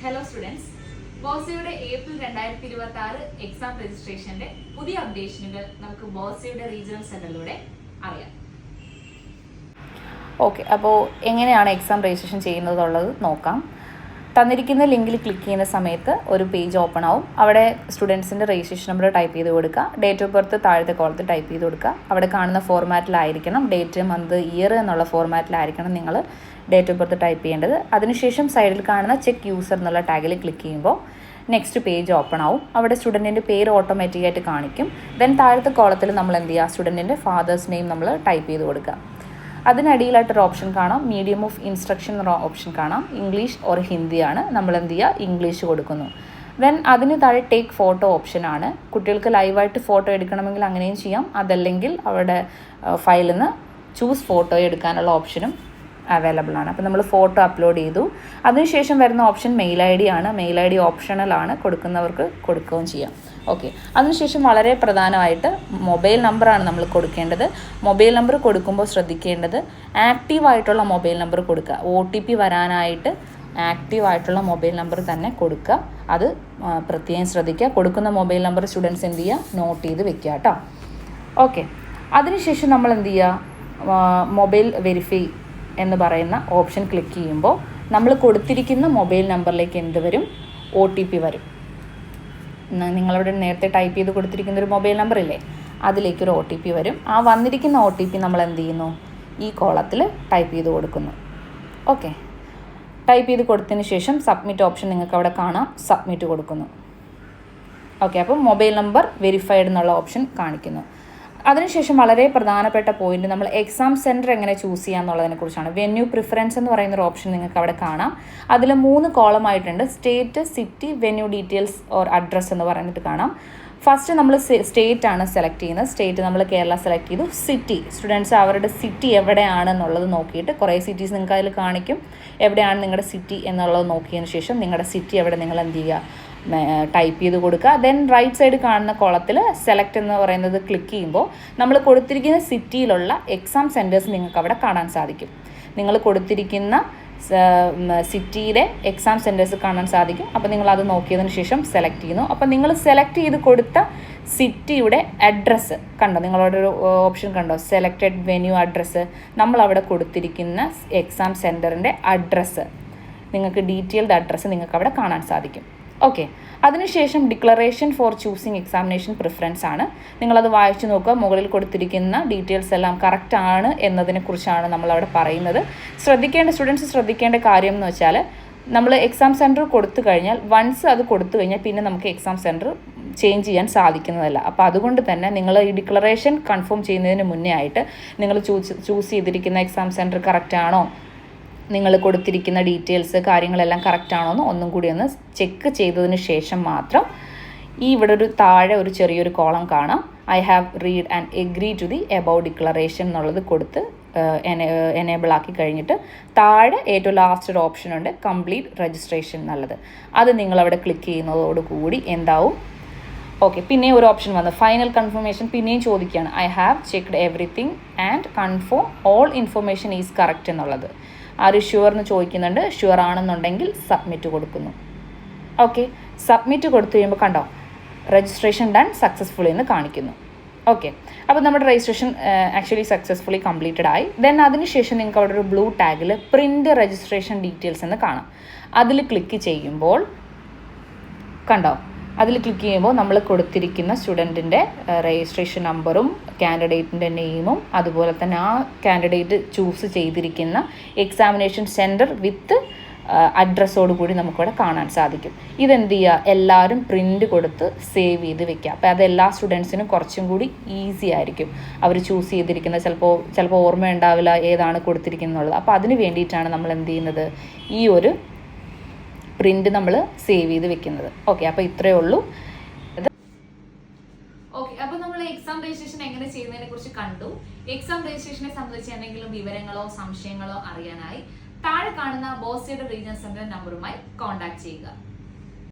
Hello students, ബോസിയുടെ April 2026 exam രജിസ്ട്രേഷന്റെ പുതിയ അപ്ഡേഷനുകൾ നമുക്ക് ബോസിയുടെ regional സെന്ററിലൂടെ അറിയാം. ഓക്കെ, അപ്പോൾ എങ്ങനെയാണ് എക്സാം രജിസ്ട്രേഷൻ ചെയ്യുന്നതുള്ളത് നോക്കാം. തന്നിരിക്കുന്ന ലിങ്കിൽ ക്ലിക്ക് ചെയ്യുന്ന സമയത്ത് ഒരു പേജ് ഓപ്പൺ ആവും. അവിടെ സ്റ്റുഡൻസിൻ്റെ രജിസ്ട്രേഷൻ നമ്പർ ടൈപ്പ് ചെയ്ത് കൊടുക്കുക, ഡേറ്റ് ഓഫ് ബർത്ത് താഴത്തെ കോളത്തിൽ ടൈപ്പ് ചെയ്ത് കൊടുക്കുക. അവിടെ കാണുന്ന ഫോർമാറ്റിലായിരിക്കണം, ഡേറ്റ്, മന്ത്, ഇയർ എന്നുള്ള ഫോർമാറ്റിലായിരിക്കണം നിങ്ങൾ ഡേറ്റ് ഓഫ് ബർത്ത് ടൈപ്പ് ചെയ്യേണ്ടത്. അതിനുശേഷം സൈഡിൽ കാണുന്ന ചെക്ക് യൂസർ എന്നുള്ള ടാഗിൽ ക്ലിക്ക് ചെയ്യുമ്പോൾ നെക്സ്റ്റ് പേജ് ഓപ്പൺ ആവും. അവിടെ സ്റ്റുഡൻറ്റിൻ്റെ പേര് ഓട്ടോമാറ്റിക്കായിട്ട് കാണിക്കും. ദെൻ താഴത്തെ കോളത്തിൽ നമ്മൾ എന്ത് ചെയ്യുക, സ്റ്റുഡൻറ്റിൻ്റെ ഫാദേഴ്സ് നെയിം നമ്മൾ ടൈപ്പ് ചെയ്ത് കൊടുക്കുക. അതിനടിയിലായിട്ടൊരു ഓപ്ഷൻ കാണാം, മീഡിയം ഓഫ് ഇൻസ്ട്രക്ഷൻ എന്നൊരു ഓപ്ഷൻ കാണാം. ഇംഗ്ലീഷ് ഓർ ഹിന്ദിയാണ്, നമ്മൾ എന്ത് ചെയ്യുക, ഇംഗ്ലീഷ് കൊടുക്കുന്നു. ദെൻ അതിന് താഴെ ടേക്ക് ഫോട്ടോ ഓപ്ഷനാണ്. കുട്ടികൾക്ക് ലൈവായിട്ട് ഫോട്ടോ എടുക്കണമെങ്കിൽ അങ്ങനെയും ചെയ്യാം, അതല്ലെങ്കിൽ അവിടെ ഫയലിൽ നിന്ന് ചൂസ് ഫോട്ടോ എടുക്കാനുള്ള ഓപ്ഷനും അവൈലബിൾ ആണ്. അപ്പോൾ നമ്മൾ ഫോട്ടോ അപ്ലോഡ് ചെയ്തു. അതിനുശേഷം വരുന്ന ഓപ്ഷൻ മെയിൽ ഐ ഡി ആണ്. മെയിൽ ഐ ഡി ഓപ്ഷണലാണ്, കൊടുക്കുന്നവർക്ക് കൊടുക്കുകയും ചെയ്യാം. ഓക്കെ, അതിനുശേഷം വളരെ പ്രധാനമായിട്ട് മൊബൈൽ നമ്പറാണ് നമ്മൾ കൊടുക്കേണ്ടത്. മൊബൈൽ നമ്പർ കൊടുക്കുമ്പോൾ ശ്രദ്ധിക്കേണ്ടത് ആക്റ്റീവായിട്ടുള്ള മൊബൈൽ നമ്പർ കൊടുക്കുക. OTP വരാനായിട്ട് ആക്റ്റീവായിട്ടുള്ള മൊബൈൽ നമ്പർ തന്നെ കൊടുക്കുക. അത് പ്രത്യേകം ശ്രദ്ധിക്കുക. കൊടുക്കുന്ന മൊബൈൽ നമ്പർ സ്റ്റുഡൻസ് എന്ത് ചെയ്യുക, നോട്ട് ചെയ്ത് വെക്കുക കേട്ടോ. ഓക്കെ, അതിനുശേഷം നമ്മൾ എന്ത് ചെയ്യുക, മൊബൈൽ വെരിഫൈ എന്ന് പറയുന്ന ഓപ്ഷൻ ക്ലിക്ക് ചെയ്യുമ്പോൾ നമ്മൾ കൊടുത്തിരിക്കുന്ന മൊബൈൽ നമ്പറിലേക്ക് എന്ത് വരും, OTP വരും. നിങ്ങളവിടെ നേരത്തെ ടൈപ്പ് ചെയ്ത് കൊടുത്തിരിക്കുന്ന ഒരു മൊബൈൽ നമ്പർ ഇല്ലേ, അതിലേക്കൊരു OTP വരും. ആ വന്നിരിക്കുന്ന OTP നമ്മൾ എന്ത് ചെയ്യുന്നു, ഈ കോളത്തിൽ ടൈപ്പ് ചെയ്ത് കൊടുക്കുന്നു. ഓക്കെ, ടൈപ്പ് ചെയ്ത് കൊടുത്തതിന് ശേഷം സബ്മിറ്റ് ഓപ്ഷൻ നിങ്ങൾക്ക് അവിടെ കാണാം, സബ്മിറ്റ് കൊടുക്കുന്നു. ഓക്കെ, അപ്പം മൊബൈൽ നമ്പർ വെരിഫൈഡ് എന്നുള്ള ഓപ്ഷൻ കാണിക്കുന്നു. അതിനുശേഷം വളരെ പ്രധാനപ്പെട്ട പോയിന്റ്, നമ്മൾ എക്സാം സെൻറ്റർ എങ്ങനെ ചൂസ് ചെയ്യുക എന്നുള്ളതിനെക്കുറിച്ചാണ്. വെന്യൂ പ്രിഫറൻസ് എന്ന് പറയുന്നൊരു ഓപ്ഷൻ നിങ്ങൾക്ക് അവിടെ കാണാം. അതിൽ 3 കോളമായിട്ടുണ്ട്, state, city, venue details or address എന്ന് പറഞ്ഞിട്ട് കാണാം. ഫസ്റ്റ് നമ്മൾ സ്റ്റേറ്റ് ആണ് സെലക്ട് ചെയ്യുന്നത്. സ്റ്റേറ്റ് നമ്മൾ കേരള സെലക്ട് ചെയ്തു. സിറ്റി, സ്റ്റുഡൻസ് അവരുടെ സിറ്റി എവിടെയാണെന്നുള്ളത് നോക്കിയിട്ട്, കുറേ സിറ്റീസ് നിങ്ങൾക്ക് അതിൽ കാണിക്കും. എവിടെയാണ് നിങ്ങളുടെ സിറ്റി എന്നുള്ളത് നോക്കിയതിന് ശേഷം നിങ്ങളുടെ സിറ്റി എവിടെ നിങ്ങൾ എന്ത് ചെയ്യുക, ടൈപ്പ് ചെയ്ത് കൊടുക്കുക. ദെൻ റൈറ്റ് സൈഡ് കാണുന്ന കോളത്തിൽ സെലക്ട് എന്ന് പറയുന്നത് ക്ലിക്ക് ചെയ്യുമ്പോൾ നമ്മൾ കൊടുത്തിരിക്കുന്ന സിറ്റിയിലുള്ള എക്സാം സെൻറ്റേഴ്സ് നിങ്ങൾക്ക് അവിടെ കാണാൻ സാധിക്കും. നിങ്ങൾ കൊടുത്തിരിക്കുന്ന സിറ്റിയുടെ എക്സാം സെൻറ്റേഴ്സ് കാണാൻ സാധിക്കും. അപ്പോൾ നിങ്ങളത് നോക്കിയതിന് ശേഷം സെലക്ട് ചെയ്യുന്നു. അപ്പോൾ നിങ്ങൾ സെലക്ട് ചെയ്ത് കൊടുത്ത സിറ്റിയുടെ അഡ്രസ്സ് കണ്ടോ, നിങ്ങളവിടെ ഒരു ഓപ്ഷൻ കണ്ടോ, സെലക്റ്റഡ് വെന്യൂ അഡ്രസ്സ്. നമ്മളവിടെ കൊടുത്തിരിക്കുന്ന എക്സാം സെൻറ്ററിൻ്റെ അഡ്രസ്സ്, നിങ്ങൾക്ക് ഡീറ്റെയിൽഡ് അഡ്രസ്സ് നിങ്ങൾക്ക് അവിടെ കാണാൻ സാധിക്കും. ഓക്കെ, അതിനുശേഷം declaration four choosing examination preference ആണ്. നിങ്ങളത് വായിച്ചു നോക്കുക. മുകളിൽ കൊടുത്തിരിക്കുന്ന ഡീറ്റെയിൽസ് എല്ലാം കറക്റ്റ് ആണ് എന്നതിനെക്കുറിച്ചാണ് നമ്മളവിടെ പറയുന്നത്. സ്റ്റുഡൻസ് ശ്രദ്ധിക്കേണ്ട കാര്യം എന്ന് വെച്ചാൽ, നമ്മൾ എക്സാം സെൻറ്റർ കൊടുത്തു കഴിഞ്ഞാൽ, വൺസ് അത് കൊടുത്തു കഴിഞ്ഞാൽ പിന്നെ നമുക്ക് എക്സാം സെൻറ്റർ ചേഞ്ച് ചെയ്യാൻ സാധിക്കുന്നതല്ല. അപ്പോൾ അതുകൊണ്ട് തന്നെ നിങ്ങൾ ഈ ഡിക്ലറേഷൻ കൺഫേം ചെയ്യുന്നതിന് മുന്നേ ആയിട്ട് നിങ്ങൾ ചൂസ് ചെയ്തിരിക്കുന്ന എക്സാം സെൻറ്റർ കറക്റ്റ് ആണോ, നിങ്ങൾ കൊടുത്തിരിക്കുന്ന ഡീറ്റെയിൽസ് കാര്യങ്ങളെല്ലാം കറക്റ്റ് ആണോ എന്ന് ഒന്നും കൂടി ഒന്ന് ചെക്ക് ചെയ്തതിന് ശേഷം മാത്രം ഇവിടെ ഒരു താഴെ ഒരു ചെറിയൊരു കോളം കാണാം, I have read and agree to the above declaration എന്നുള്ളത് കൊടുത്ത് എനേബിൾ ആക്കി കഴിഞ്ഞിട്ട് താഴെ ഏറ്റവും ലാസ്റ്റ് ഒരു ഓപ്ഷൻ ഉണ്ട്, കംപ്ലീറ്റ് രജിസ്ട്രേഷൻ എന്നുള്ളത്. അത് നിങ്ങളവിടെ ക്ലിക്ക് ചെയ്യുന്നതോടുകൂടി എന്താവും, ഓക്കെ, പിന്നെയും ഒരു ഓപ്ഷൻ വന്നു, ഫൈനൽ കൺഫർമേഷൻ. പിന്നെയും ചോദിക്കുകയാണ്, I have checked everything and confirm all information is correct എന്നുള്ളത്. ആര് ഷുവർ എന്ന് ചോദിക്കുന്നുണ്ട്. ഷുവർ ആണെന്നുണ്ടെങ്കിൽ സബ്മിറ്റ് കൊടുക്കുന്നു. ഓക്കെ, സബ്മിറ്റ് കൊടുത്തു കഴിയുമ്പോൾ കണ്ടോ, രജിസ്ട്രേഷൻ ഡൺ സക്സസ്ഫുള്ളി എന്ന് കാണിക്കുന്നു. ഓക്കെ, അപ്പോൾ നമ്മുടെ രജിസ്ട്രേഷൻ ആക്ച്വലി സക്സസ്ഫുള്ളി കംപ്ലീറ്റഡ് ആയി. ദെൻ അതിനുശേഷം നിങ്ങൾക്ക് അവിടെ ഒരു ബ്ലൂ ടാഗിൽ പ്രിൻറ്റ് രജിസ്ട്രേഷൻ ഡീറ്റെയിൽസ് എന്ന് കാണാം. അതിൽ ക്ലിക്ക് ചെയ്യുമ്പോൾ കണ്ടോ, അതിൽ ക്ലിക്ക് ചെയ്യുമ്പോൾ നമ്മൾ കൊടുത്തിരിക്കുന്ന സ്റ്റുഡൻറ്റിൻ്റെ രജിസ്ട്രേഷൻ നമ്പറും കാൻഡിഡേറ്റിൻ്റെ നെയിമും അതുപോലെ തന്നെ ആ കാൻഡിഡേറ്റ് ചൂസ് ചെയ്തിരിക്കുന്ന എക്സാമിനേഷൻ സെൻറ്റർ വിത്ത് അഡ്രസ്സോട് കൂടി നമുക്കിവിടെ കാണാൻ സാധിക്കും. ഇതെന്ത് ചെയ്യുക, എല്ലാവരും പ്രിൻ്റ് കൊടുത്ത് സേവ് ചെയ്ത് വെക്കുക. അപ്പോൾ അത് എല്ലാ സ്റ്റുഡൻസിനും കുറച്ചും കൂടി ഈസി ആയിരിക്കും. അവർ ചൂസ് ചെയ്തിരിക്കുന്ന ചിലപ്പോൾ ഓർമ്മ ഉണ്ടാവില്ല ഏതാണ് കൊടുത്തിരിക്കുന്നത്. അപ്പോൾ അതിന് വേണ്ടിയിട്ടാണ് നമ്മൾ എന്ത് ചെയ്യുന്നത്, ഈ ഒരു പ്രിന്റ് നമ്മൾ സേവ് ചെയ്ത് വെക്കുന്നത്. ഓക്കെ, അപ്പോൾ ഇത്രയേ ഉള്ളൂ. ഓക്കെ, അപ്പോൾ നമ്മൾ എക്സാം രജിസ്ട്രേഷൻ എങ്ങനെ ചെയ്യുന്നതിനെ കുറിച്ച് കണ്ടു. എക്സാം രജിസ്ട്രേഷനെ സംബന്ധിച്ച് എന്തെങ്കിലും വിവരങ്ങളോ സംശയങ്ങളോ അറിയാനായി താഴെ കാണുന്ന ബോസിയുടെ റീജിയണൽ സെന്റർ നമ്പറുമായി കോൺടാക്ട് ചെയ്യുക.